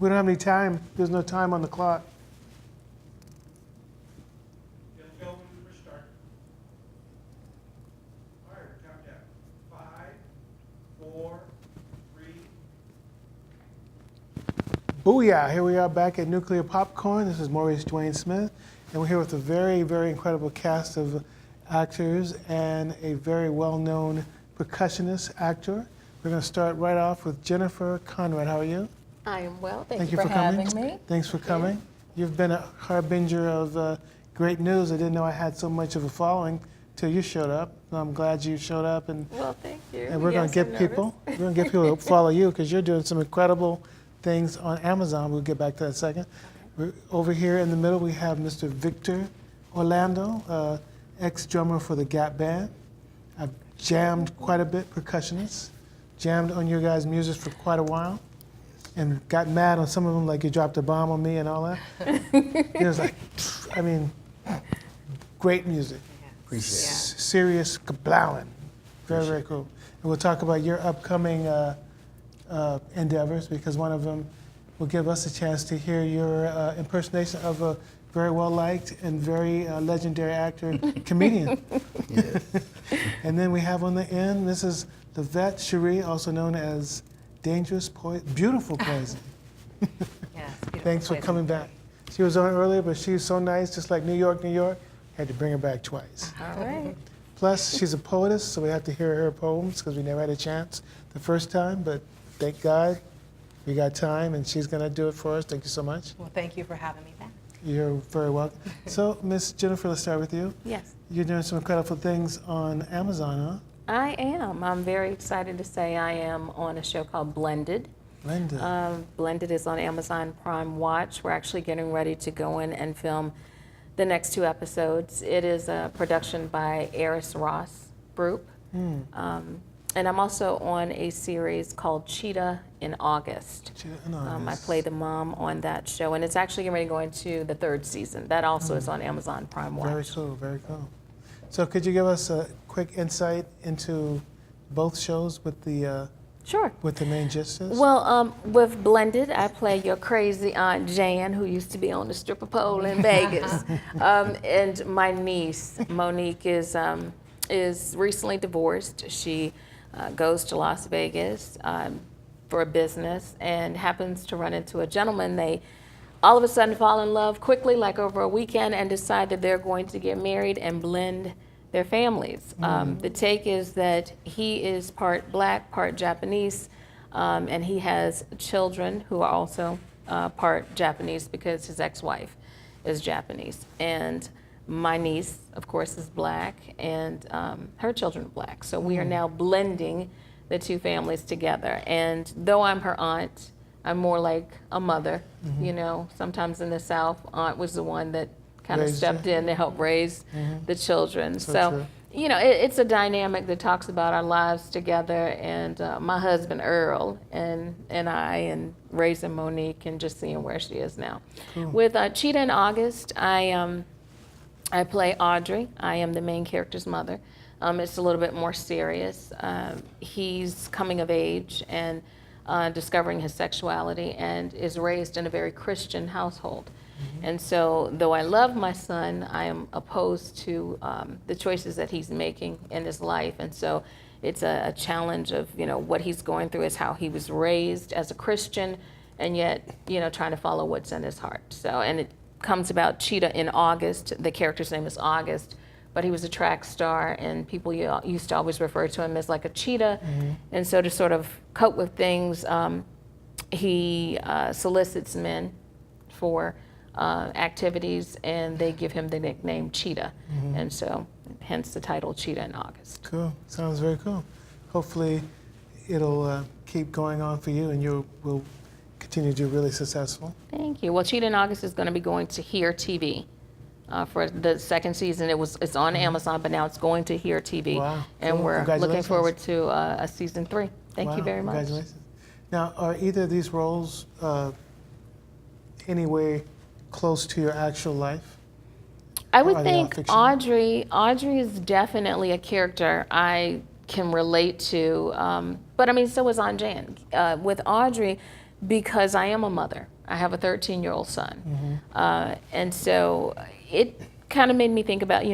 any time. There's no time on the clock. Just go when we start. All right, countdown. 5, 4, 3. Booyah! Here we are back at Nuclear Popcorn. This is Maurice Dwayne Smith, and we're here with a very, very incredible cast of actors and a very well-known percussionist actor. We're going to start right off with Jennifer CONRAD. How are you? I am well. Thank you for having me. Thanks for coming. You've been a harbinger of great news. I didn't know I had so much of a following till you showed up. I'm glad you showed up, and well, thank you. And we're going to get people. We're going to get people to follow you because you're doing some incredible things on Amazon. We'll get back to that in a second. Over here in the middle, we have Mr. Victor Orlando, ex-drummer for the Gap Band. I've jammed quite a bit, percussionist. Jammed on your guys' music for quite a while, and got mad on some of them, like you dropped a bomb on me and all that. It was like, I mean, great music. Appreciate it. Serious kablowing. Very, very cool. And we'll talk about your upcoming endeavors, because one of them will give us a chance to hear your impersonation of a very well-liked and very legendary actor and comedian. Yes. And then we have on the end, this is the vet, Cherie, also known as Dangerous Poison, Beautiful Poison. Yes, Thanks for coming back. She was on earlier, but she's so nice, just like New York, New York. Had to bring her back twice. All right. Plus, she's a poetess, so we have to hear her poems because we never had a chance the first time, but thank God we got time, and she's going to do it for us. Thank you so much. Well, thank you for having me back. You're very welcome. So, Miss Jennifer, let's start with you. Yes. You're doing some incredible things on Amazon, huh? I am. I'm very excited to say I am on a show called Blended. Blended. Blended is on Amazon Prime Watch. We're actually getting ready to go in and film the next 2 episodes. It is a production by Eris Ross Group. And I'm also on a series called Cheetah in August. I play the mom on that show, and it's actually getting ready to go into the 3rd season. That also is on Amazon Prime Watch. Very cool, very cool. So could you give us a quick insight into both shows with the Sure. with the main gisters? Well, with Blended, I play your crazy Aunt Jan, who used to be on the stripper pole in Vegas. And my niece, Monique, is recently divorced. She goes to Las Vegas for a business and happens to run into a gentleman. They all of a sudden fall in love quickly, like over a weekend, and decide that they're going to get married and blend their families. The take is that he is part black, part Japanese, and he has children who are also part Japanese because his ex-wife is Japanese. And my niece, of course, is black, and her children are black. So we are now blending the 2 families together. And though I'm her aunt, I'm more like a mother. You know, sometimes in the South, aunt was the one that kind of stepped in to help raise the children. So you know, it's a dynamic that talks about our lives together, and my husband Earl and I, and raising Monique and just seeing where she is now. With Cheetah in August, I play Audrey. I am the main character's mother. It's a little bit more serious. He's coming of age and discovering his sexuality, and is raised in a very Christian household. And so, though I love my son, I am opposed to the choices that he's making in his life. And so it's a challenge of, you know, what he's going through is how he was raised as a Christian, and yet, you know, trying to follow what's in his heart. So, and it comes about Cheetah in August. The character's name is August, but he was a track star, and people used to always refer to him as like a cheetah. And so to sort of cope with things, he solicits men for activities, and they give him the nickname Cheetah. And so hence the title Cheetah in August. Cool. Sounds very cool. Hopefully it'll keep going on for you, and you will continue to do really successful. Thank you. Well, Cheetah in August is going to be going to Here TV for the 2nd season. It's on Amazon, but now it's going to Here TV. Wow. And Cool. we're looking forward to a season 3. Thank you very much. Congratulations. Now, are either of these roles anywhere close to your actual life? I Or would are they all think fictional? Audrey is definitely a character I can relate to, but I mean, so is Aunt Jan. With Audrey, because I am a mother. I have a 13-year-old son. And so it kind of made me think about,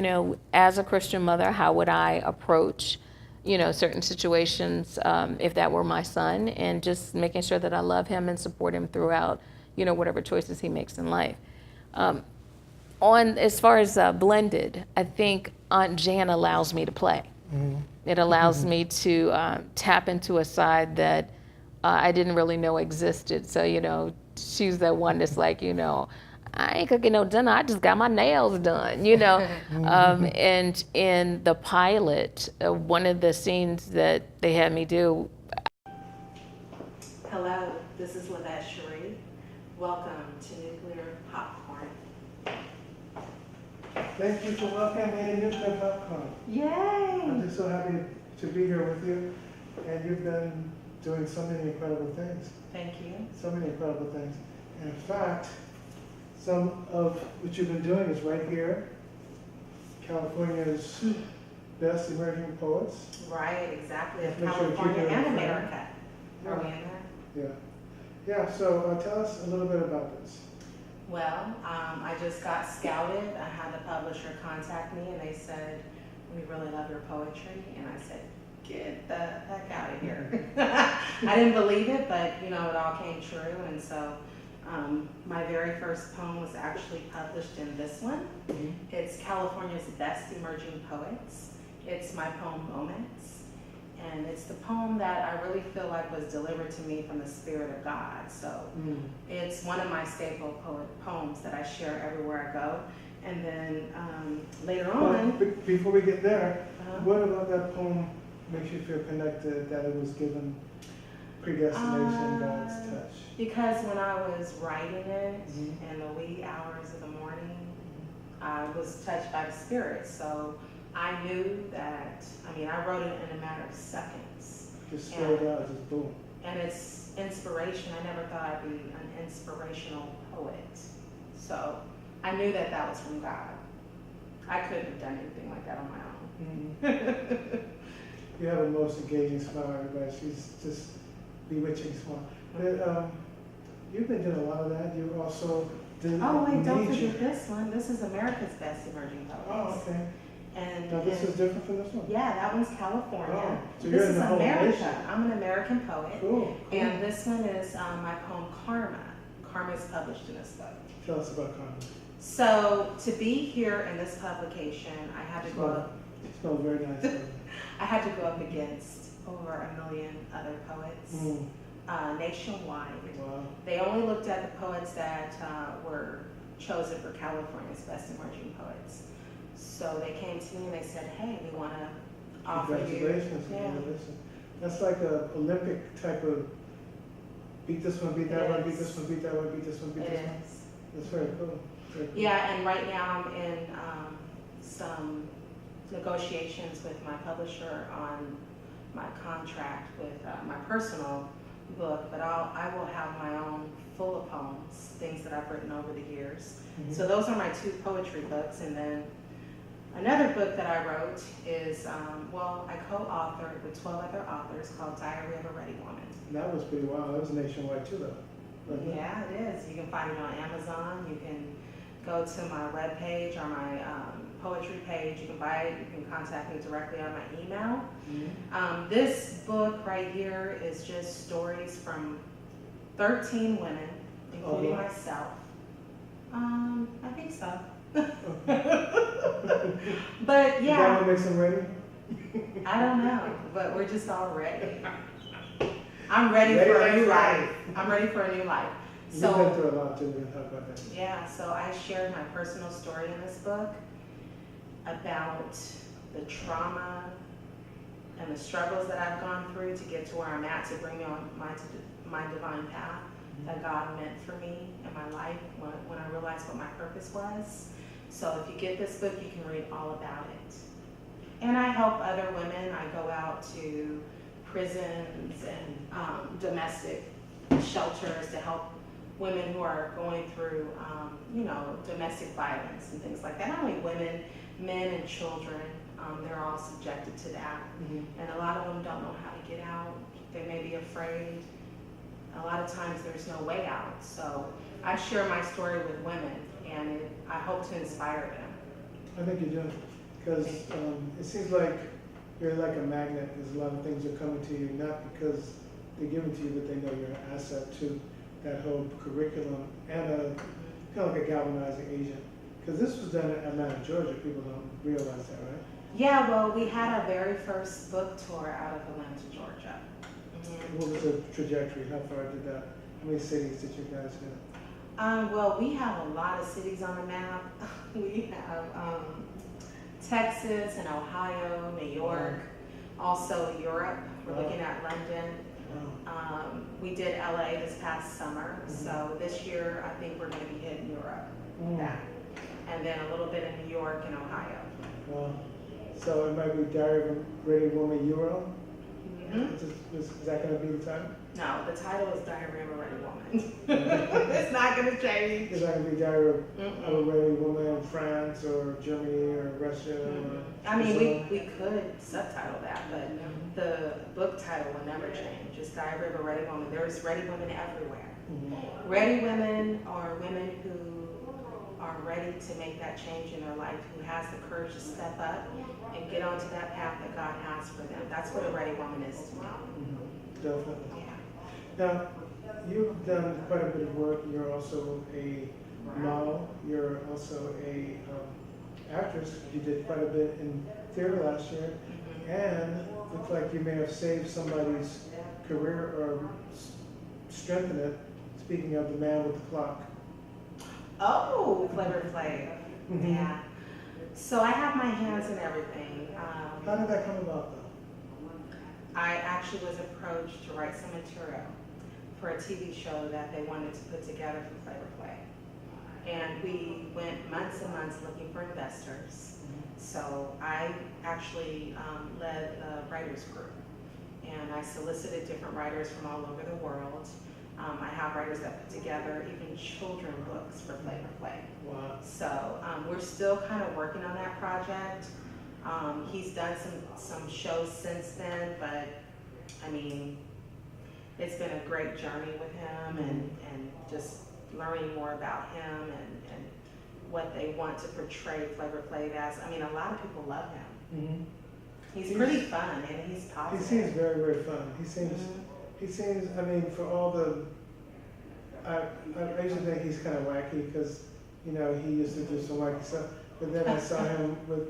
as a Christian mother, how would I approach, certain situations if that were my son, and just making sure that I love him and support him throughout, whatever choices he makes in life. As far as blended, I think Aunt Jan allows me to play. It allows me to tap into a side that I didn't really know existed. So, she's that one that's like, I ain't cooking no dinner, I just got my nails done, And in the pilot, one of the scenes that they had me do. Hello, this is Lavette Cherie. Welcome to Nuclear Popcorn. Thank you for welcoming me to Nuclear Popcorn. Yay! I'm just so happy to be here with you, and you've been doing so many incredible things. Thank you. So many incredible things. And in fact, some of what you've been doing is right here, California's best emerging poets. Right, exactly. Of Make sure to keep California it in and front. America. Are we in there? Yeah. Yeah, so tell us a little bit about this. Well, I just got scouted. I had the publisher contact me and they said, we really love your poetry. And I said, get the heck out of here. I didn't believe it, but it all came true. And so my very first poem was actually published in this one. It's California's Best Emerging Poets. It's my poem Moments. And it's the poem that I really feel like was delivered to me from the Spirit of God. So it's one of my staple poems that I share everywhere I go. And then later on. Before we get there, what about that poem makes you feel connected, that it was given predestination, God's touch? Because when I was writing it in the wee hours of the morning, I was touched by the Spirit. So I knew that, I wrote it in a matter of seconds. Just straight out, just boom. And it's inspiration. I never thought I'd be an inspirational poet. So I knew that that was from God. I couldn't have done anything like that on my own. You have the most engaging smile, everybody. She's just bewitching smile. But, you've been doing a lot of that. You also did. Oh wait, don't Nature. forget this one. This is America's Best Emerging Poets. Oh, okay. And Now this is different from this one? yeah, that one's California. Oh, so this you're in is the whole America. nation. I'm an American poet. Cool. And this one is my poem Karma. Karma is published in this book. Tell us about Conrad. So to be here in this publication, I had to go up. It smells very nice. I had to go up against over 1 million other poets nationwide. Wow. They only looked at the poets that were chosen for California's Best Emerging Poets. So they came to me and they said, hey, we want to offer you. Congratulations. Yeah. Congratulations. That's like a Olympic type of beat this one, beat that It one, beat is. this one, beat that one, beat this one, beat It this one. is. That's very cool. Very cool. Yeah, and right now I'm in some negotiations with my publisher on my contract with my personal book, but I will have my own full of poems, things that I've written over the years. So those are my 2 poetry books, and then another book that I wrote is, I co-authored with 12 other authors called Diary of a Ready Woman. That was pretty wild. That was nationwide too, though. wasn't it? Yeah, it is. You can find it on Amazon. You can go to my webpage or my poetry page. You can buy it. You can contact me directly on my email. This book right here is just stories from 13 women, including wow. myself. I think so. But Is that yeah, what makes them ready? I don't know, but we're just all ready. I'm ready Ready for a like new Friday. life. I'm ready for a new life. You've been So through a lot too. We're gonna talk about that. yeah, so I shared my personal story in this book about the trauma and the struggles that I've gone through to get to where I'm at, to bring me on my divine path that God meant for me in my life when I realized what my purpose was. So if you get this book, you can read all about it. And I help other women. I go out to prisons and domestic shelters to help women who are going through, domestic violence and things like that. Not only women, men and children, they're all subjected to that. And a lot of them don't know how to get out. They may be afraid a lot of times there's no way out. So I share my story with women, and I hope to inspire them. I think you do, because it seems like you're like a magnet. There's a lot of things that are coming to you, not because they're given to you, but they know you're an asset to that whole curriculum and a kind of like a galvanizing agent. Because this was done in Atlanta, Georgia. People don't realize that, right? Yeah, well, we had our very first book tour out of Atlanta, Georgia. What was the trajectory? How far did that? How many cities did you guys hit? Well, we have a lot of cities on the map. We have Texas and Ohio, New York, also Europe. We're Wow. looking at London. Wow. We did LA this past summer, so this year I think we're going to be hitting Europe with that. And then a little bit in New York and Ohio. Wow. So it might be Diary of a Ready Woman Euro? Mhm. Is that going to be the title? No, the title is Diary of a Ready Woman. It's not going to change. Is that going to be Diary of a Mm-mm. Ready Woman in France or Germany or Russia? Or I mean, Brazil? we could subtitle that, but the book title will never change. It's Diary of a Ready Woman. There's ready women everywhere. Mhm. Ready women are women who are ready to make that change in their life, who has the courage to step up and get onto that path that God has for them. That's what a ready woman is to me. Mhm. Definitely. Yeah. Now, you've done quite a bit of work. You're also a model. You're also a actress. You did quite a bit in theater last year. And looks like you may have saved somebody's career or strengthened it. Speaking of the man with the clock. Oh, Flavor Flav. Mhm. Yeah. So I have my hands in everything. How did that come about, though? I actually was approached to write some material for a TV show that they wanted to put together for Flavor Flav. And we went months and months looking for investors. So I actually led a writers group, and I solicited different writers from all over the world. I have writers that put together even children books for Flavor Flav. Wow. So we're still kind of working on that project. He's done some shows since then, but I mean, it's been a great journey with him, and just learning more about him and what they want to portray Flavor Flav as. I mean, a lot of people love him. Mm-hmm. He's pretty fun, and he's He positive. seems very, very fun. He seems, I mean, for all the, I used to think he's kind of wacky because, you know, he used to do some wacky stuff. But then I saw him with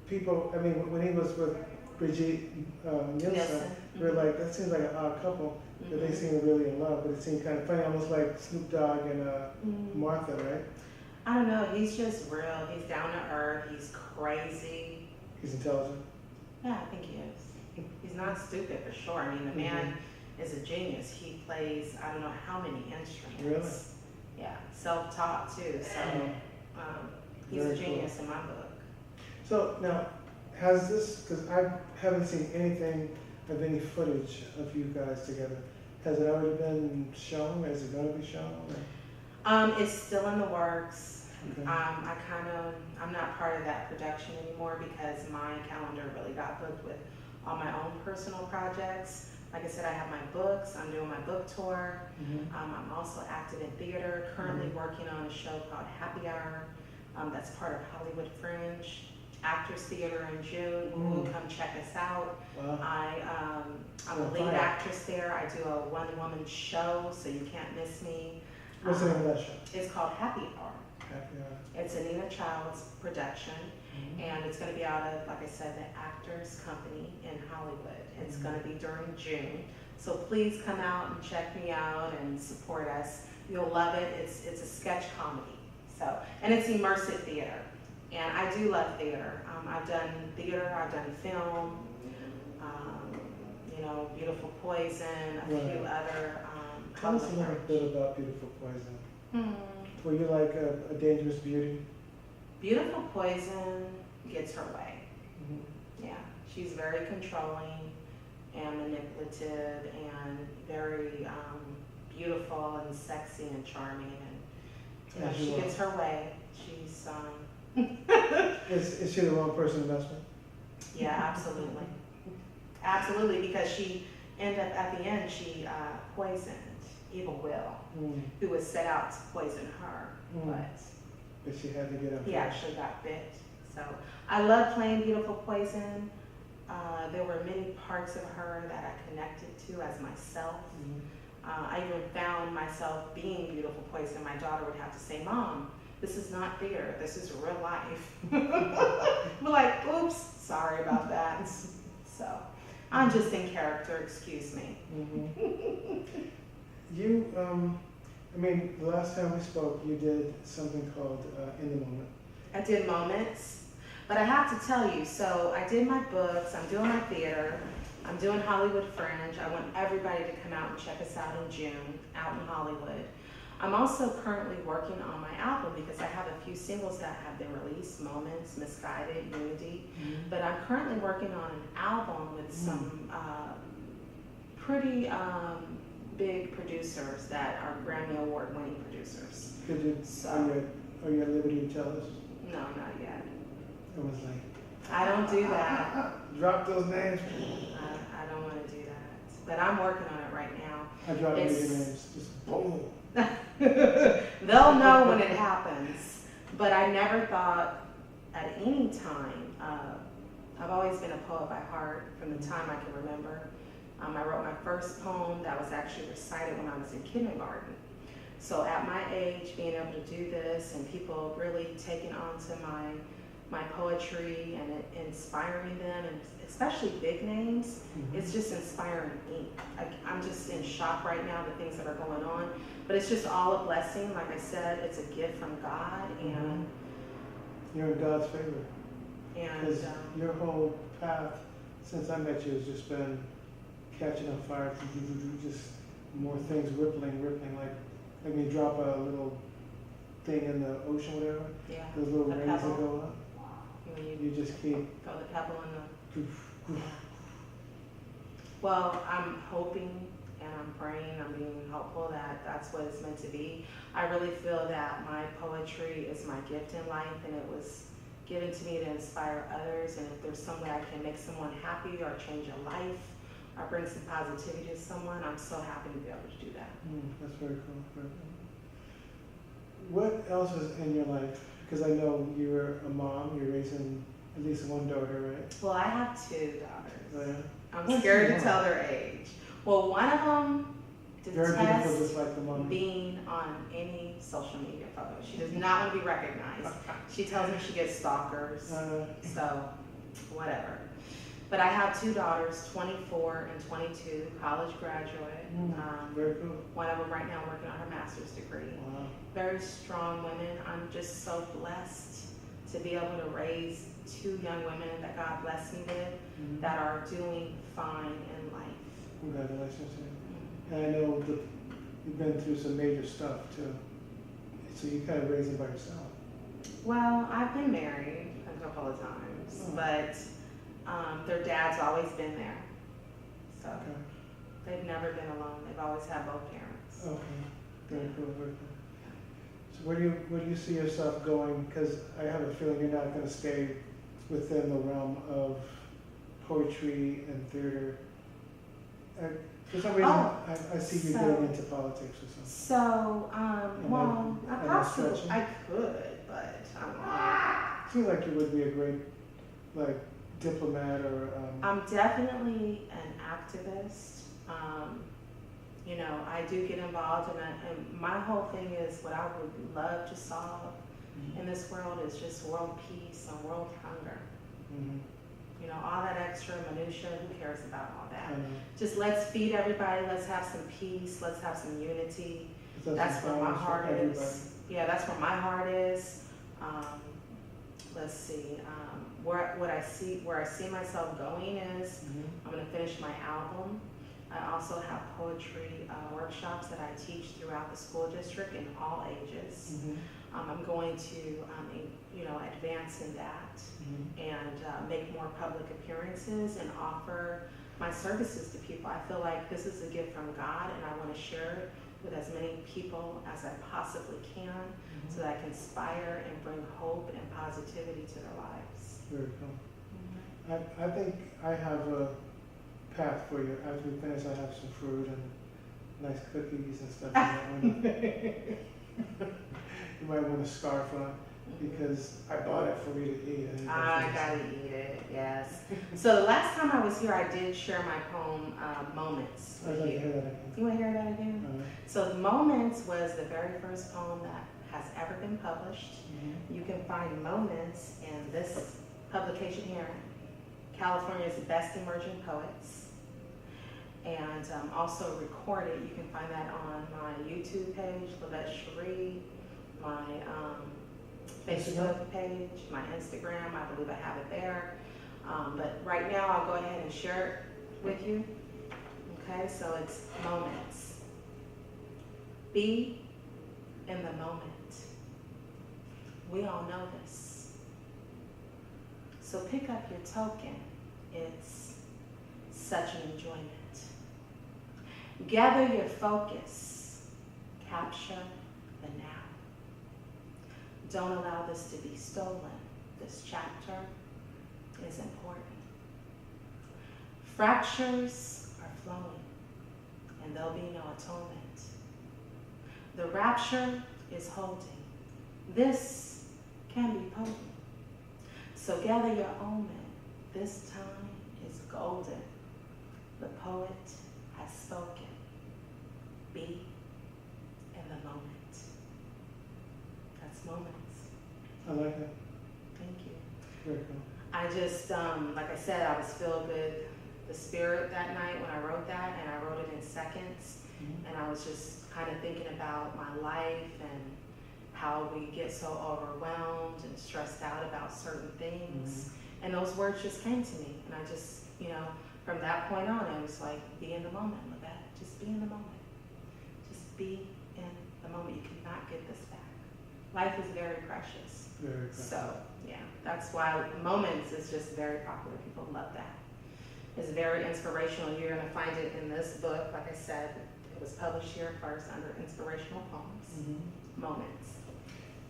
people, I mean, when he was with Brigitte Nielsen, Nielsen. we were like, that seems like an odd couple, but they seem really in love. But it seemed kind of funny, almost like Snoop Dogg and Martha, right? I don't know, he's just real. He's down to earth. He's crazy. He's intelligent. Yeah, I think he is. He's not stupid for sure. I mean, the man is a genius. He plays, I don't know how many instruments. Really? Yeah, self-taught too. So he's Very a genius in my book. So now, has this, because I haven't seen anything of any footage of you guys together, has it already been shown? Is it going to be shown? It's still in the works. Okay. I'm not part of that production anymore because my calendar really got booked with all my own personal projects. Like I said, I have my books, I'm doing my book tour. I'm also active in theater, currently working on a show called Happy Hour. That's part of Hollywood Fringe, Actors Theater in June. Ooh, come check us out. Wow. I'm a lead actress there. I do a one-woman show, so you can't miss me. What's the name of that show? It's called Happy Hour. Happy Hour. It's a Nina Child's production, and it's going to be out of, like I said, the Actors Company in Hollywood. It's going to be during June, so please come out and check me out and support us. You'll love it. It's a sketch comedy, so, and it's immersive theater, and I do love theater. I've done theater, I've done film, you know, Beautiful Poison, a few other. Tell us a little bit about Beautiful Poison. Were you like a dangerous beauty? Beautiful Poison gets her way. Yeah, she's very controlling and manipulative and very beautiful and sexy and charming, and you know, she gets her way. She's Is she the wrong person investment? yeah, absolutely, absolutely, because she End up at the end, she poisoned Evil Will, Mm. who was set out to poison her, Mm. But she had to get up. he actually got bit. So I love playing Beautiful Poison. There were many parts of her that I connected to as myself. Mhm. I even found myself being Beautiful Poison. My daughter would have to say, "Mom, this is not theater, this is real life." We're like, oops, sorry about that. So I'm just in character, excuse me. Mhm. You, I mean, the last time we spoke, you did something called In the Moment. I did Moments, but I have to tell you, so I did my books, I'm doing my theater, I'm doing Hollywood Fringe. I want everybody to come out and check us out in June, out in Hollywood. I'm also currently working on my album because I have a few singles that have been released, Moments, Misguided, Unity. But I'm currently working on an album with some pretty big producers that are Grammy Award winning producers. Could you, So- are you at liberty to tell us? No, not yet. It was like, I don't do that. drop those names. I don't want to do that. But I'm working on it right now. I dropped It's- major names, just boom. They'll know when it happens. But I never thought at any time, I've always been a poet by heart from the time I can remember. I wrote my first poem that was actually recited when I was in kindergarten. So at my age, being able to do this and people really taking on to my poetry and it inspiring them, and especially big names, it's just inspiring me. I'm just in shock right now, the things that are going on. But it's just all a blessing. Like I said, it's a gift from God, and You're in God's favor. Because and your whole path since I met you has just been catching on fire, just more things rippling, like when you drop a little thing in the ocean, whatever, yeah, those little the rays that pebble. go up, when you you just keep. throw the pebble in the. Well, I'm hoping and I'm praying, I'm being hopeful that that's what it's meant to be. I really feel that my poetry is my gift in life, and it was given to me to inspire others. And if there's some way I can make someone happy or change a life or bring some positivity to someone, I'm so happy to be able to do that. That's very cool. Very cool. What else is in your life? Because I know you're a mom, you're raising at least one daughter, right? Well, I have 2 daughters. Oh, yeah? I'm What's scared your to mom? tell their age. Well, one of them Very beautiful, detests just like the mom. being on any social media photo. She does not want to be recognized. She tells me she gets stalkers, so whatever. But I have 2 daughters, 24 and 22, college graduate. Very cool. One of them right now working on her master's degree. Wow. Very strong women. I'm just so blessed to be able to raise 2 young women that God blessed me with that are doing fine in life. Congratulations. Yeah. And I know you've been through some major stuff too. So you kind of raised them by yourself. Well, I've been married a couple of times, but their dad's always been there. So Okay. they've never been alone. They've always had both parents. Okay. Very cool. Very cool. So where do you see yourself going? Because I have a feeling you're not going to stay within the realm of poetry and theater. For some reason, I see you getting into politics or something. So, well, am I possibly stretching? I could, but I don't know. Seems like you would be a great, like, diplomat or. I'm definitely an activist. You know, I do get involved, and my whole thing is what I would love to solve in this world is just world peace and world hunger. You know, all that extra minutia, who cares about all that? Just let's feed everybody, let's have some peace, let's have some unity. That's where my heart is. Yeah, that's where my heart is. Let's see, where I see myself going is I'm gonna finish my album. I also have poetry workshops that I teach throughout the school district in all ages. I'm going to, you know, advance in that and make more public appearances and offer my services to people. I feel like this is a gift from God, and I want to share it with as many people as I possibly can so that I can inspire and bring hope and positivity to their lives. Very cool. I think I have a path for you. After we finish, I have some fruit and nice cookies and stuff. You might want a scarf on because I bought it for you to eat. I gotta eat it, yes. So the last time I was here, I did share my poem, Moments, I'd with like to you. hear that again. You wanna hear that again? So Moments was the very first poem that has ever been published. You can find Moments in this publication here, California's Best Emerging Poets. And also recorded, you can find that on my YouTube page, Lavette Cherie, my Facebook page, my Instagram, I believe I have it there. But right now I'll go ahead and share it with you. Okay, so it's Moments. Be in the moment. We all know this. So pick up your token. It's such an enjoyment. Gather your focus. Capture the now. Don't allow this to be stolen. This chapter is important. Fractures are flowing, and there'll be no atonement. The rapture is holding. This can be potent. So gather your omen. This time is golden. The poet has spoken. Be in the moment. That's Moments. I like that. Thank you. Very cool. I just, like I said, I was filled with the spirit that night when I wrote that, and I wrote it in seconds. And I was just kind of thinking about my life and how we get so overwhelmed and stressed out about certain things. And those words just came to me. And I just, you know, from that point on, I was like, be in the moment, Lavette. Just be in the moment. Just be in the moment. You cannot get this back. Life is very precious. Very cool. So, yeah, that's why Moments is just very popular. People love that. It's very inspirational. You're going to find it in this book. Like I said, it was published here first under Inspirational Poems. Moments.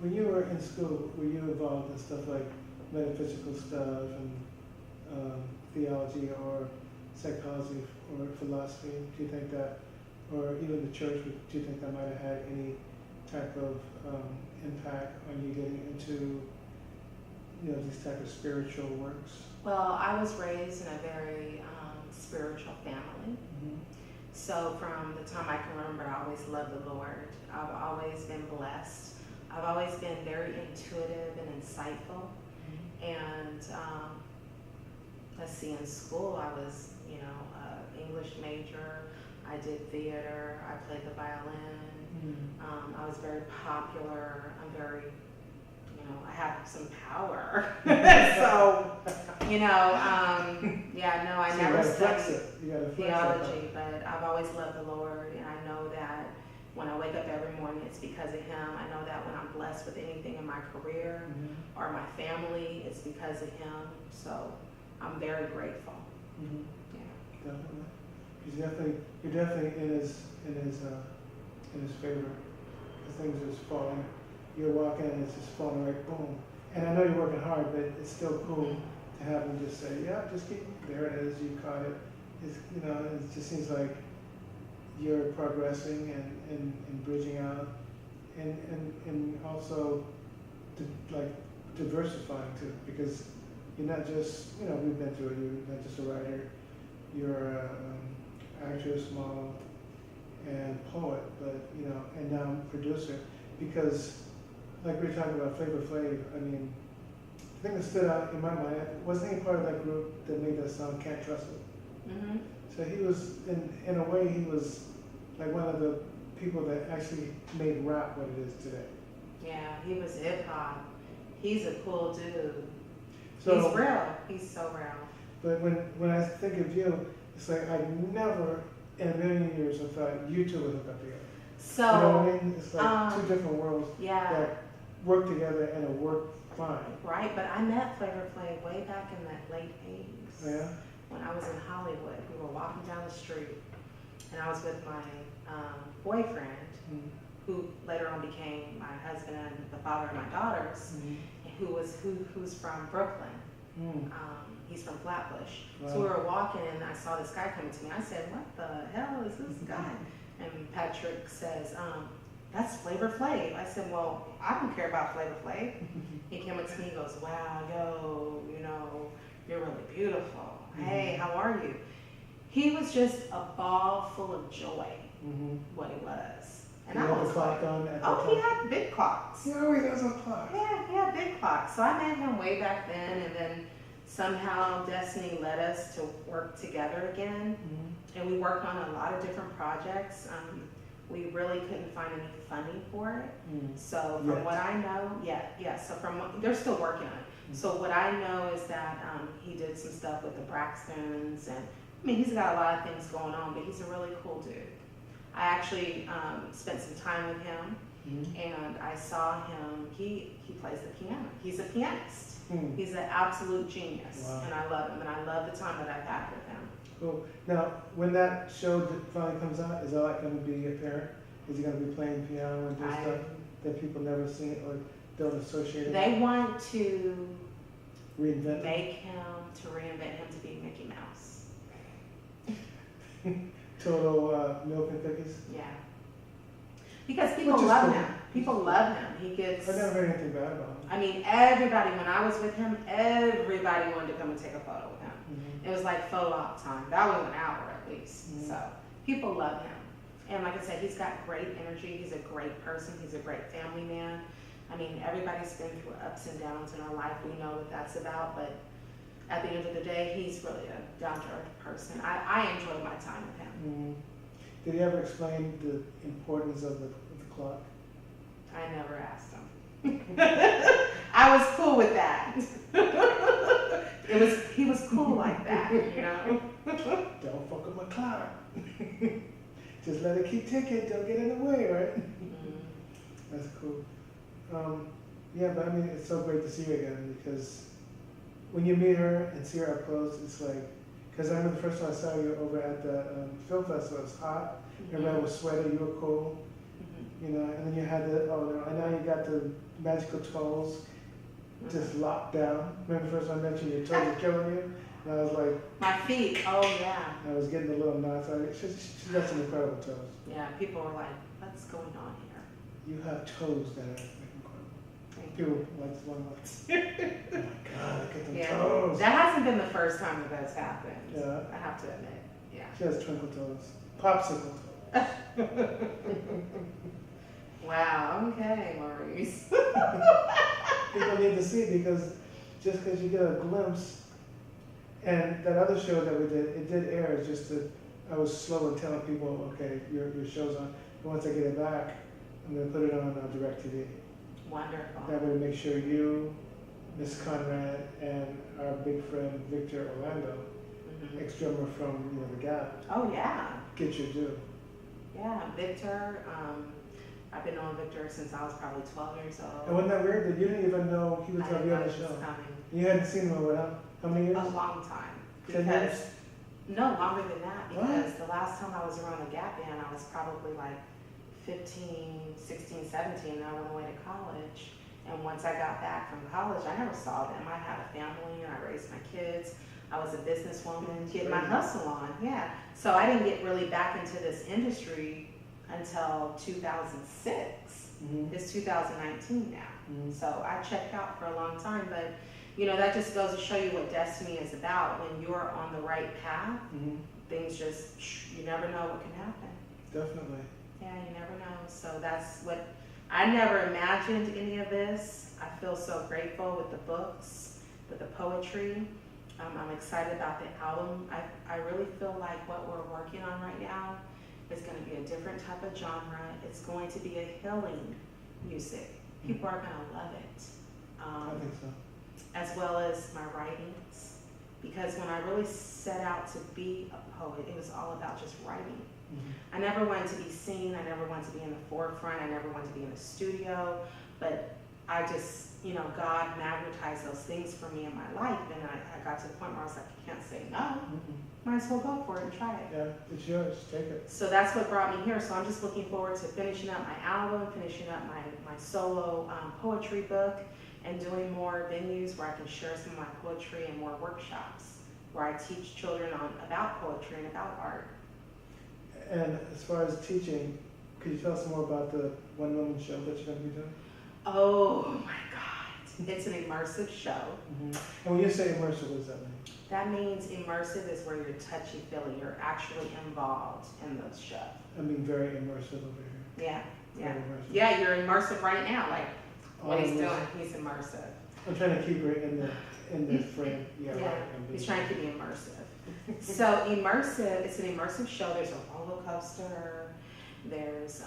When you were in school, were you involved in stuff like metaphysical stuff and theology or psychology or philosophy? Do you think that, or even the church, do you think that might have had any type of impact on you getting into, you know, these type of spiritual works? Well, I was raised in a very spiritual family. So from the time I can remember, I always loved the Lord. I've always been blessed. I've always been very intuitive and insightful. And let's see, in school I was, you know, English major. I did theater. I played the violin. I was very popular. I'm very, you know, I have some power. So, you know, yeah, no, I So never you gotta flex studied it. You gotta flex theology, but I've always loved the Lord, and I know that when I wake up every morning, it's because of Him. I know that when I'm blessed with anything in my career or my family, it's because of Him. So I'm very grateful. Yeah. Definitely. You're definitely in his favor. The things are just falling. You're walking and it's just falling right, boom. And I know you're working hard, but it's still cool to have him just say, yeah, just keep, there it is, you caught it. It's, you know, it just seems like you're progressing and bridging out and also like diversifying too, because you're not just, you know, we've been through it, you're not just a writer, you're an actress, model, and poet, but, you know, and now producer, because like we were talking about Flavor Flav, I mean, the thing that stood out in my mind, wasn't he part of that group that made that song, Can't Trust It? So he was, in a way, he was like one of the people that actually made rap what it is today. Yeah, he was hip hop. He's a cool dude. So, He's real. He's so real. but when I think of you, it's like I never in a million years have thought you two would hook up together. So, you know what I mean? It's like two different worlds yeah, that work together and it work fine. right. But I met Flavor Flav way back in the late 80s. Yeah? When I was in Hollywood. We were walking down the street, and I was with my boyfriend, who later on became my husband and the father of my daughters, who's from Brooklyn. He's from Flatbush. Wow. So we were walking and I saw this guy coming to me. I said, what the hell is this guy? And Patrick says, that's Flavor Flav. I said, well, I don't care about Flavor Flav. He came up to me and goes, wow, yo, you know, you're really beautiful. Hey, how are you? He was just a ball full of joy, what he was. And You I had the was clock like, on at the oh, he time? had big clocks. He always has a clock. Yeah, he had big clocks. So I met him way back then, and then somehow destiny led us to work together again. And we worked on a lot of different projects. We really couldn't find any funding for it. So from Yes. what I know, so they're still working on it. So what I know is that he did some stuff with the Braxtons, and I mean, he's got a lot of things going on, but he's a really cool dude. I actually spent some time with him, and I saw him, he plays the piano. He's a pianist. He's an absolute genius, Wow. and I love him, and I love the time that I've had with him. Cool. Now, when that show finally comes out, is that going to be apparent? Is he going to be playing piano and do stuff that people never seen or don't associate it? They want to Reinvent? reinvent him to be Mickey Mouse. Total milk and cookies? Yeah. Because people Which is love cool. him. People love him. He gets, I never heard anything bad about him. I mean, everybody, when I was with him, everybody wanted to come and take a photo with him. It was like photo op time. That was an hour at least. So people love him. And like I said, he's got great energy. He's a great person. He's a great family man. I mean, everybody's been through ups and downs in our life. We know what that's about. But at the end of the day, he's really a down-to-earth person. I enjoyed my time with him. Did he ever explain the importance of the clock? I never asked him. I was cool with that. He was cool like that, you know. Don't fuck with my clock. Just let it keep ticking. Don't get in the way, right? That's cool. Yeah, but I mean, it's so great to see you again because when you meet her and see her up close, it's like, because I remember the first time I saw you over at the film festival, it was hot. Everybody was sweaty, you were cool. You know, and then you had the, and now you got the magical toes just locked down. Remember the first time I met you, your toes were killing you? And I was like, My feet, oh yeah. I was getting a little knots. She's got some incredible toes. Yeah, people were like, what's going on here? You have toes that are incredible. Thank you. People like to want to, oh my God, look at them Yeah, toes. that hasn't been the first time that that's happened. Yeah. I have to admit, yeah. She has twinkle toes. Popsicle toes. Wow, okay, Maurice. People need to see because just because you get a glimpse, and that other show that we did, it did air. It's just that I was slow in telling people, okay, your show's on. And once I get it back, I'm going to put it on DirecTV. Wonderful. That way, make sure you, Miss Conrad, and our big friend Victor Orlando, ex-drummer from the Gap, Oh yeah, get your due. yeah, Victor. I've been knowing Victor since I was probably 12 years old. And wasn't that weird that you didn't even know he was I going to didn't be on know the he was show? coming. You hadn't seen him in how many years? A long time. 10 years? Because no, longer than that. What? Because the last time I was around the Gap Band, I was probably like 15, 16, 17, and I went away to college. And once I got back from college, I never saw them. I had a family, and I raised my kids. I was a businesswoman, getting my hustle on, yeah. So I didn't get really back into this industry until 2006. It's 2019 now. So I checked out for a long time, but that just goes to show you what destiny is about. When you're on the right path, things just, you never know what can happen. Definitely. Yeah, you never know. So that's what, I never imagined any of this. I feel so grateful with the books, with the poetry. I'm excited about the album. I really feel like what we're working on right now is going to be a different type of genre. It's going to be a healing music. People are going to love it. I think so. As well as my writings. Because when I really set out to be a poet, it was all about just writing. I never wanted to be seen. I never wanted to be in the forefront. I never wanted to be in the studio. But I just, God magnetized those things for me in my life. And I got to the point where I was like, you can't say no. Might as well go for it and try it. Yeah, it's yours. Take it. So that's what brought me here. So I'm just looking forward to finishing up my album, finishing up my solo poetry book, and doing more venues where I can share some of my poetry and more workshops where I teach children about poetry and about art. And as far as teaching, could you tell us more about the one-woman show that you're going to be doing? Oh my God, it's an immersive show. And when you say immersive, what does that mean? That means immersive is where you're touchy-feely, you're actually involved in the show. I mean, very immersive over here. Yeah, yeah. Very immersive. Yeah, you're immersive right now, like what he's immersive. doing, he's immersive. I'm trying to keep her in the frame. Yeah, Yeah, right. he's trying to be immersive. So immersive, it's an immersive show. There's a roller coaster, there's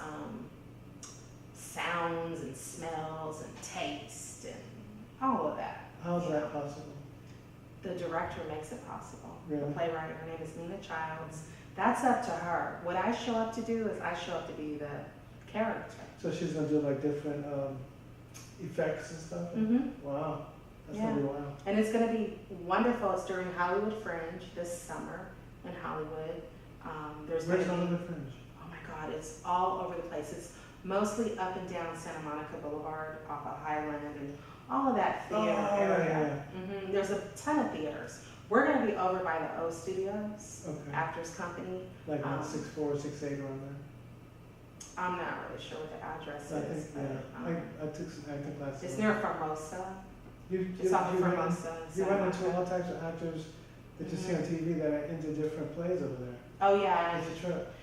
sounds and smells and taste and all of that. How's that possible? The director makes it possible. Really? The playwright, her name is Nina Childs. That's up to her. What I show up to do is I show up to be the character. So she's going to do like different effects and stuff? Mm-hmm. Wow. That's Yeah. going to be wild. And it's going to be wonderful. It's during Hollywood Fringe this summer in Hollywood. There's going Where's to be, Hollywood Fringe? oh my God, it's all over the place. It's mostly up and down Santa Monica Boulevard, off of Highland, and all of that theater area. Mm-hmm. There's a ton of theaters. We're going to be over by the O Studios, Okay. Actors Company. Like on Um, 6'4", 6'8", around there? I'm not really sure what the address I think, is. But, yeah. I took some acting classes. it's near Formosa. You It's off of run Formosa. you Santa run into Monica. all types of actors that you see on TV that are into different plays over there. Oh yeah, It's a trip.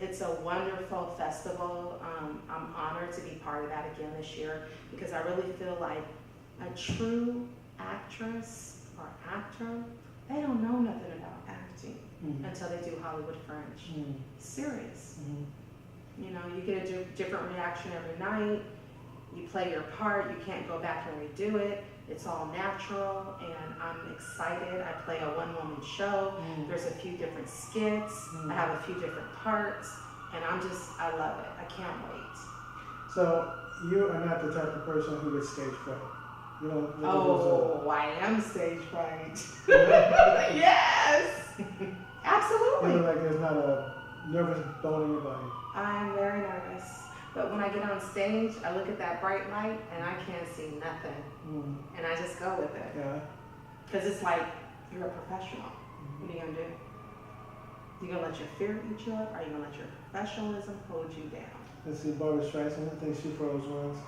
it's a wonderful festival. I'm honored to be part of that again this year because I really feel like a true actress or actor, they don't know nothing about acting Mhm. until they do Hollywood Fringe. Mhm. Serious. Mhm. You know, you get a different reaction every night. You play your part. You can't go back and redo it. It's all natural, and I'm excited. I play a one-woman show. Mm. There's a few different skits. Mm. I have a few different parts, and I love it. I can't wait. So you are not the type of person who gets stage fright. You don't. Really Oh, I am stage fright. go Yes, to, you absolutely. look like there's not a nervous bone in your body. I'm very nervous. But when I get on stage, I look at that bright light and I can't see nothing. Mm. And I just go with it. Yeah. Because it's like, you're a professional. What are you going to do? You going to let your fear eat you up? Or are you going to let your professionalism hold you down? Let's see, Barbara Streisand, I think she froze once.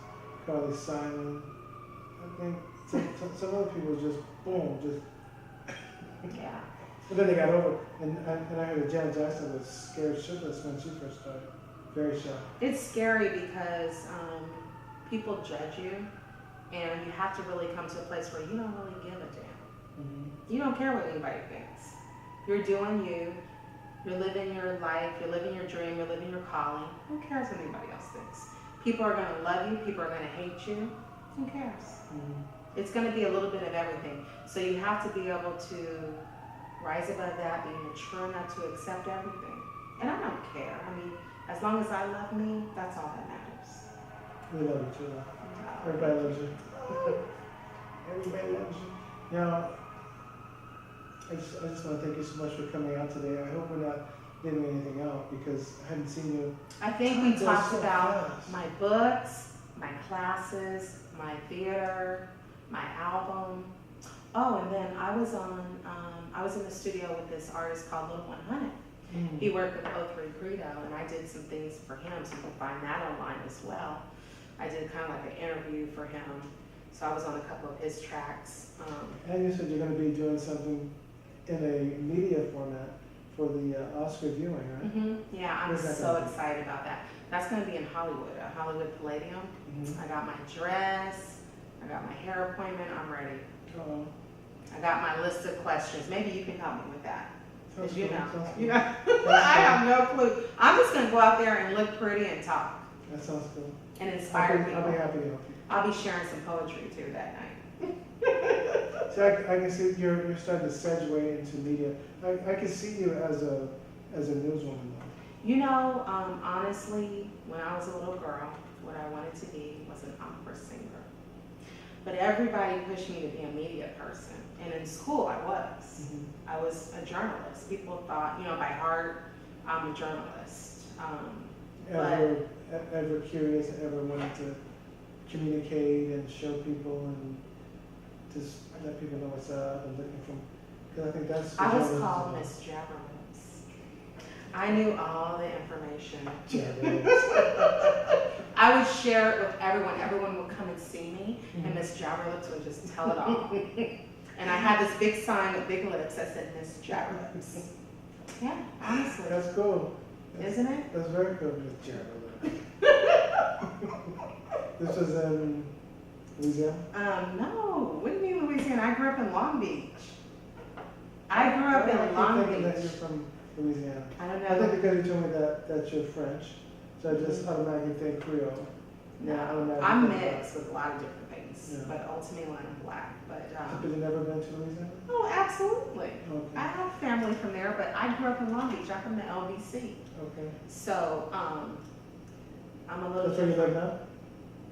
Carly Simon. I think some other people just, boom, just. Yeah. But then they got over it. And I heard that Janet Jackson was scared shitless when she first started. Very shy. It's scary because people judge you. And you have to really come to a place where you don't really give a damn. Mm-hmm. You don't care what anybody thinks. You're doing you. You're living your life. You're living your dream. You're living your calling. Who cares what anybody else thinks? People are going to love you. People are going to hate you. Who cares? Mm-hmm. It's going to be a little bit of everything. So you have to be able to rise above that, be mature enough to accept everything. And I don't care. I mean, as long as I love me, that's all that matters. We love you too. Everybody loves you. Everybody loves you. Now, I just want to thank you so much for coming out today. I hope we're not leaving anything out because I haven't seen you. I think Time we goes talked so about fast. my books, my classes, my theater, my album. Oh, and then I was in the studio with this artist called Little 100. Mm. He worked with O3 Credo, and I did some things for him, so you can find that online as well. I did kind of like an interview for him, so I was on a couple of his tracks. And you said you're going to be doing something in a media format for the Oscar viewing, right? Yeah, I'm Where's that so gonna be? excited about that. That's going to be in Hollywood, at Hollywood Palladium. Mm-hmm. I got my dress, I got my hair appointment, I'm ready. Uh-oh. I got my list of questions. Maybe you can help me with that. Sounds Because you good, know, sounds good. you know, I have no clue. I'm just going to go out there and look pretty and talk That sounds good. and inspire I'll people. be happy to help you. I'll be sharing some poetry too that night. See, I can see you're starting to segue into media. I can see you as a newswoman though. You know, honestly, when I was a little girl, what I wanted to be was an opera singer. But everybody pushed me to be a media person. And in school, I was. Mm-hmm. I was a journalist. People thought, you know, by heart, I'm a journalist. Ever curious, ever wanted to communicate and show people and just let people know what's up and looking from, because I think that's. the I was journalism called about. Miss Jabberlips. I knew all the information. Jabberlips. I would share it with everyone. Everyone would come and see me, and Miss Jabberlips would just tell it all. And I had this big sign with big lips that said Miss Jabberlips. Yeah, honestly. That's cool. Isn't it? That's very cool, Miss Jabberlips. This was in Louisiana? No. What do you mean Louisiana? I grew up in Long Beach. I grew up in Long I keep thinking that Beach. you're from Louisiana. I don't I think know. because you told me that you're French, so I just automatically think Creole. Yeah, I No, automatically I'm think mixed with a lot of different things, Yeah. but ultimately I'm black. But But you've never been to Louisiana? oh, absolutely. Okay. I have family from there, but I grew up in Long Beach. I'm from the LBC. Okay. So, I'm a little That's where you live different. now?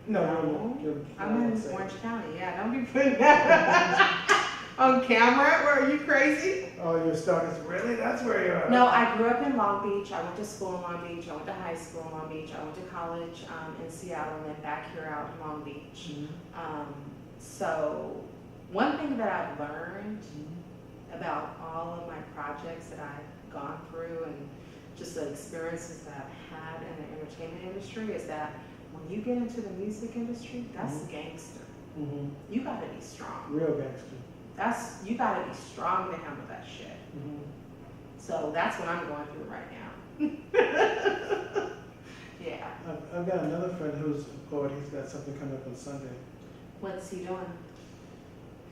No, No. you're I'm in say. Orange County. Yeah, don't be putting that on camera. Where are you crazy? Oh, you're starting, really? That's where you are? No, I grew up in Long Beach. I went to school in Long Beach. I went to high school in Long Beach. I went to college in Seattle and then back here out in Long Beach. Mhm. So one thing that I've learned Mhm. about all of my projects that I've gone through and just the experiences that I've had in the entertainment industry is that when you get into the music industry, that's Mhm. gangster. Mhm. You gotta be strong. Real gangster. You gotta be strong to handle that shit. Mhm. So that's what I'm going through right now. Yeah. I've got another friend who's a poet. He's got something coming up on Sunday. What's he doing?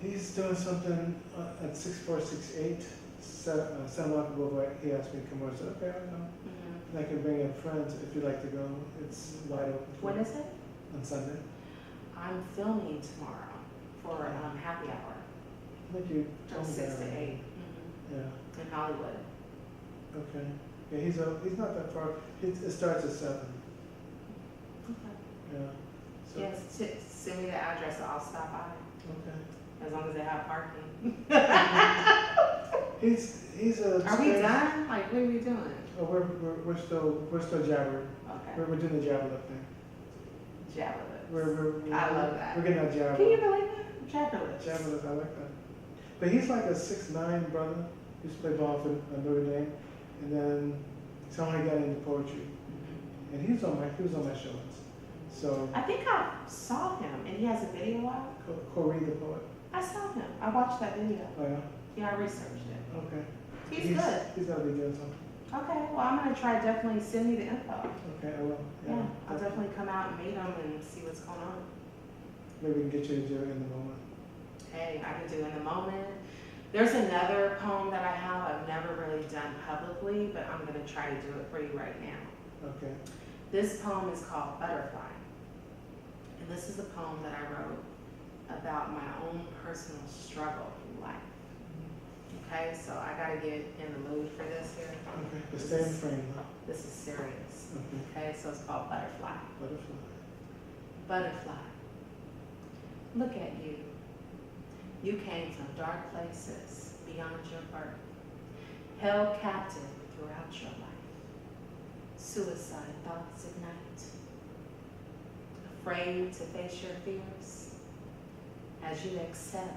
He's doing something at 6468 San Marco Boulevard. He asked me to come over. I said, okay, I'll come. Mhm. And I can bring in friends if you'd like to go. It's wide open. When is it? On Sunday. I'm filming tomorrow for happy hour I think you from told me 6 that to already. 8 Yeah, in Hollywood. okay. Yeah, he's not that far. It starts at 7. Okay. Yeah. So, Yes, send me the address. I'll stop by okay. as long as they have parking. He's a. Are we done? Like, what are we doing? Oh, we're still jabbering. Okay. We're doing the jabber lip thing. Jabberlips. I love that. We're getting that jabber. Can you believe it? Jabberlips. Jabber lip, I like that. But he's like a 6'9" brother. He used to play ball for Notre Dame, and then somehow he got into poetry, and he was on my show. So I think I saw him, and he has a video out. Corey the poet. I saw him. I watched that video. Oh yeah. Yeah, I researched it. Okay. He's good. He's gotta be doing something. Okay, well, I'm gonna try definitely send me the info. Okay, I will. Yeah, I'll definitely come out and meet him and see what's going on. Maybe we can get you to do it in the moment. Hey, I can do in the moment. There's another poem that I have I've never really done publicly, but I'm gonna try to do it for you right now. Okay. This poem is called Butterfly. And this is a poem that I wrote about my own personal struggle in life. Okay, so I gotta get in the mood for this here. Okay. But stay in the frame, huh? This is serious. Okay. Okay, so it's called Butterfly. Butterfly. Butterfly, look at you. You came from dark places beyond your birth, held captive throughout your life. Suicide thoughts ignite. Afraid to face your fears as you excel.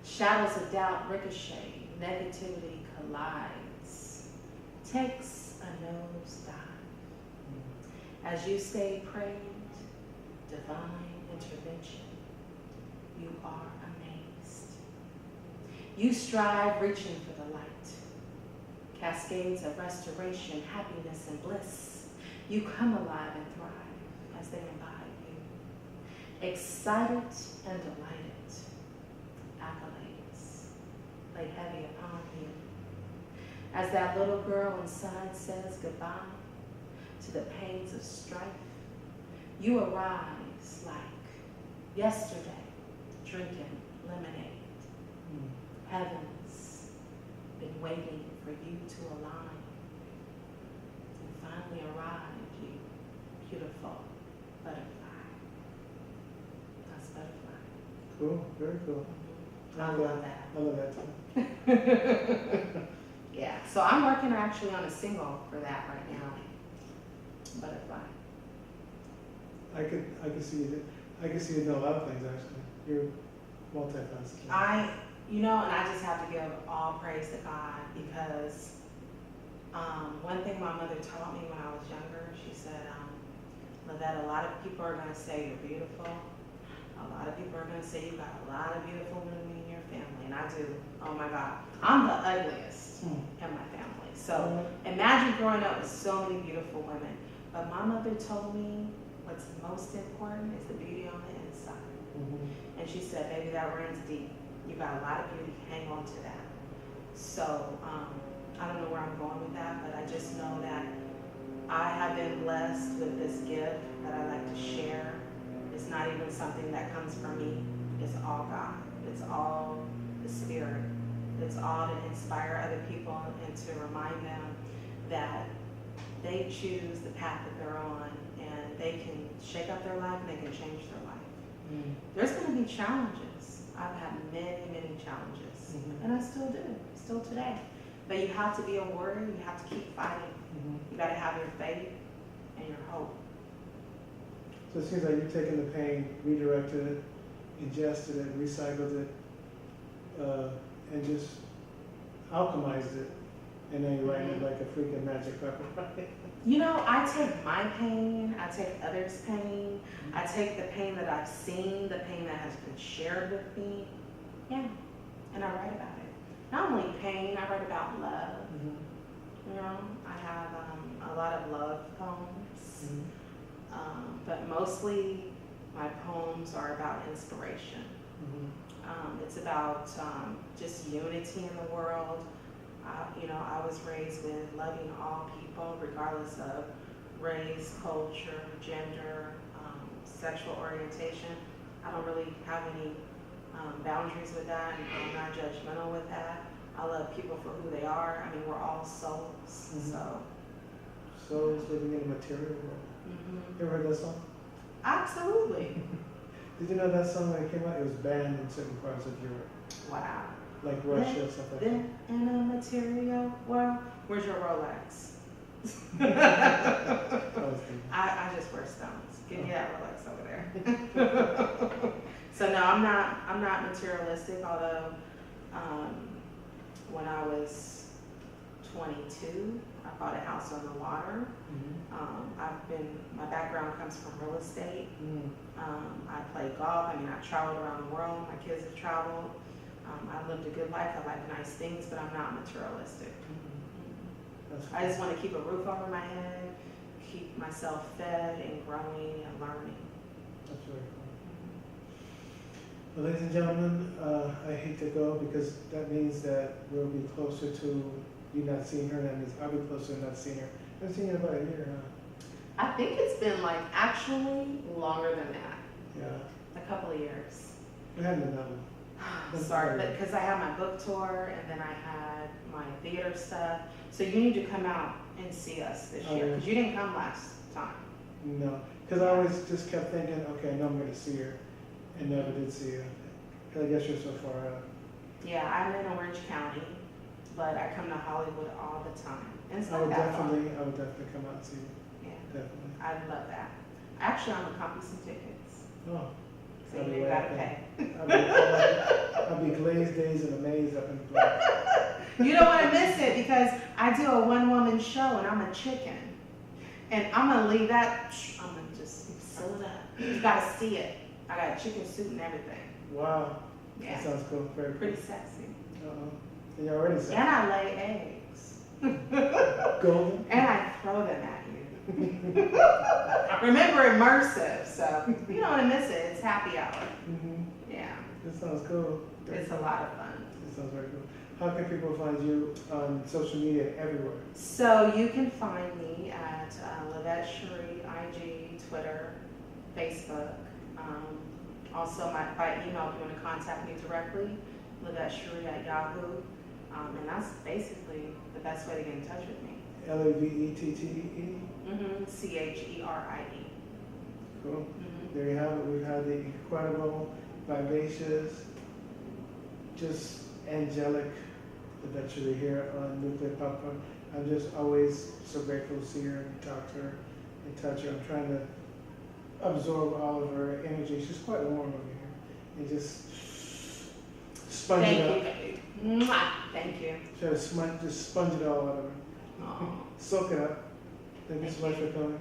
Shadows of doubt ricochet, negativity collides, takes a nosedive. As you stay prayed, divine intervention, you are amazed. You strive reaching for the light, cascades of restoration, happiness and bliss. You come alive and thrive as they imbibe you. Excited and delighted, accolades lay heavy upon you. As that little girl inside says goodbye to the pains of strife, you arise like yesterday, drinking lemonade. Heaven's been waiting for you to align and finally arrived, you beautiful butterfly. That's Butterfly. Cool. Very cool. I love that. I love that too. Yeah, so I'm working actually on a single for that right now. Butterfly. I could see you. I could see you doing a lot of things actually. You're multifaceted. And I just have to give all praise to God because one thing my mother taught me when I was younger, she said, that a lot of people are going to say you're beautiful. A lot of people are going to say you got a lot of beautiful women in your family. And I do. Oh my God. I'm the ugliest in my family. So imagine growing up with so many beautiful women. But my mother told me what's most important is the beauty on the inside. And she said, baby, that runs deep. You got a lot of beauty. Hang on to that. So I don't know where I'm going with that, but I just know that I have been blessed with this gift that I like to share. It's not even something that comes from me. It's all God. It's all the Spirit. It's all to inspire other people and to remind them that they choose the path that they're on and they can shake up their life and they can change their life. There's going to be challenges. I've had many, many challenges, and I still do, still today. But you have to be a warrior. You have to keep fighting. You got to have your faith and your hope. So it seems like you've taken the pain, redirected it, ingested it, recycled it, and just alchemized it, and then you're writing it like a freaking magic pepper. I take my pain, I take others' pain, I take the pain that I've seen, the pain that has been shared with me, and I write about it. Not only pain, I write about love. I have a lot of love poems, but mostly my poems are about inspiration. It's about just unity in the world. I was raised with loving all people, regardless of race, culture, gender, sexual orientation. I don't really have any boundaries with that, and I'm not judgmental with that. I love people for who they are. I mean, we're all souls, so. Souls living in a material world. You ever heard that song? Absolutely. Did you know that song when it came out, it was banned in certain parts of Europe, Wow. like Russia, stuff like that. Then in a material world, where's your Rolex? I just wear stones. Give me that Rolex over there. So no, I'm not materialistic, although when I was 22, I bought a house on the water. My background comes from real estate. I play golf. I traveled around the world. My kids have traveled. I've lived a good life. I like nice things, but I'm not materialistic. I just want to keep a roof over my head, keep myself fed and growing and learning. That's very cool. Well, ladies and gentlemen, I hate to go because that means that we'll be closer to you not seeing her. That means I'll be closer to not seeing her. I haven't seen her in about a year, huh? I think it's been actually longer than that. Yeah. A couple of years. We haven't been that long. Sorry, but because I had my book tour and then I had my theater stuff. So you need to come out and see us this year because you didn't come last time. No, because I always just kept thinking, okay, I know I'm going to see her, and never did see her. Because I guess you're so far out. Yeah, I'm in Orange County, but I come to Hollywood all the time. And it's I not would that far. definitely come out and see you. Yeah, Definitely. I love that. Actually, I'm gonna copy some tickets. Oh. So I'll be you way gotta up pay. there. I'll be glazed, dazed, and amazed up in the place. You don't want to miss it because I do a one-woman show and I'm a chicken. And I'm going to leave that, I'm going to just seal it up. You got to see it. I got a chicken suit and everything. Wow. Yeah. That sounds cool. Very cool. Pretty sexy. And you already said. And I lay eggs. Golden. And I throw them at you. Remember, immersive, so you don't want to miss it. It's happy hour. Yeah. This sounds cool. It's a lot of fun. This sounds very cool. How can people find you on social media everywhere? So you can find me at Lavette Cherie, IG, Twitter, Facebook. Also by email if you want to contact me directly, LavetteCherie@Yahoo. And that's basically the best way to get in touch with me. LAVETTEE? CHERIE. Cool. There you have it. We've had the incredible, vivacious, just angelic Lavette Cherie here on Nuclear Popcorn. I'm just always so grateful to see her and talk to her and touch her. I'm trying to absorb all of her energy. She's quite warm over here. And just sponge Thank it you, out. baby. Mwah. Thank you. Try to just sponge it all out of her. Aw. Soak it up. Thank you so much for coming.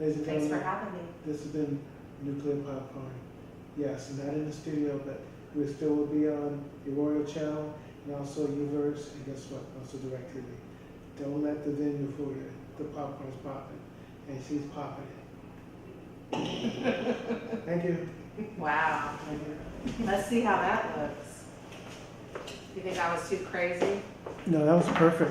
Ladies and Thanks for gentlemen, having me. this has been Nuclear Popcorn. Yes, not in the studio, but we still will be on the Royal Channel and also Uverse, and guess what? Also DirecTV. Don't let the venue fool you. The popcorn's popping, and she's popping it. Thank you. Wow. Thank you. Let's see how that looks. You think I was too crazy? No, that was perfect.